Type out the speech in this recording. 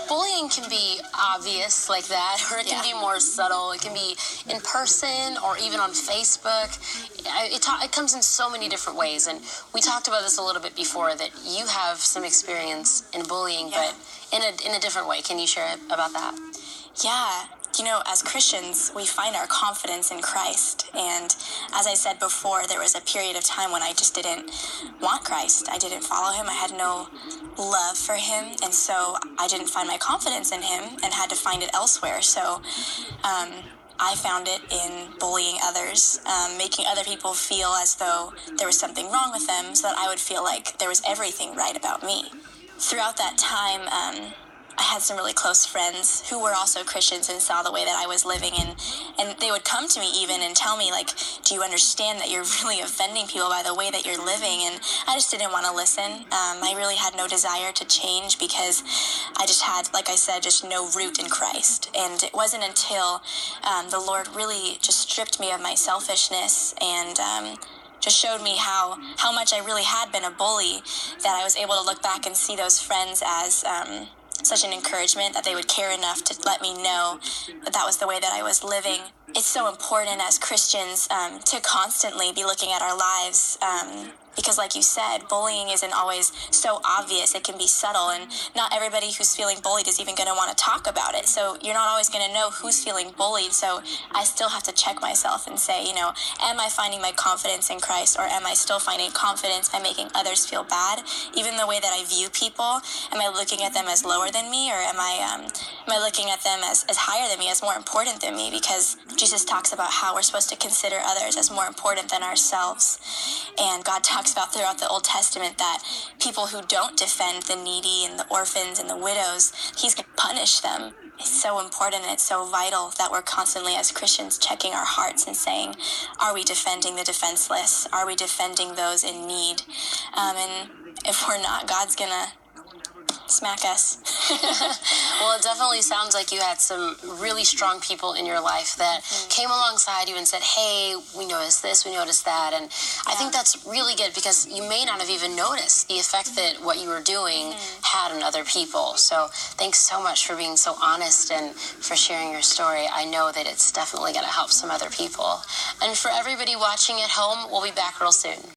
bullying can be obvious like that, or it can be more subtle. It can be in person or even on Facebook. It comes in so many different ways, and we talked about this a little bit before, that you have some experience in bullying, but in a different way. Can you share about that? Yeah. As Christians, we find our confidence in Christ. And as I said before, there was a period of time when I just didn't want Christ. I didn't follow him. I had no love for him. And so I didn't find my confidence in him and had to find it elsewhere. So I found it in bullying others, making other people feel as though there was something wrong with them, so that I would feel like there was everything right about me. Throughout that time, I had some really close friends who were also Christians and saw the way that I was living, and they would come to me even and tell me, like, do you understand that you're really offending people by the way that you're living? And I just didn't want to listen. I really had no desire to change because I just had, like I said, just no root in Christ. And it wasn't until the Lord really just stripped me of my selfishness and just showed me how much I really had been a bully, that I was able to look back and see those friends as such an encouragement, that they would care enough to let me know that that was the way that I was living. It's so important as Christians to constantly be looking at our lives because, like you said, bullying isn't always so obvious. It can be subtle, and not everybody who's feeling bullied is even going to want to talk about it. So you're not always going to know who's feeling bullied. So I still have to check myself and say, am I finding my confidence in Christ, or am I still finding confidence by making others feel bad? Even the way that I view people, am I looking at them as lower than me, or am I looking at them as higher than me, as more important than me? Because Jesus talks about how we're supposed to consider others as more important than ourselves. And God talks about throughout the Old Testament that people who don't defend the needy and the orphans and the widows, he's going to punish them. It's so important and it's so vital that we're constantly as Christians checking our hearts and saying, are we defending the defenseless? Are we defending those in need? And if we're not, God's going to smack us. Well, it definitely sounds like you had some really strong people in your life that came alongside you and said, hey, we noticed this, we noticed that. And I think that's really good, because you may not have even noticed the effect that what you were doing had on other people. So thanks so much for being so honest and for sharing your story. I know that it's definitely going to help some other people. And for everybody watching at home, we'll be back real soon.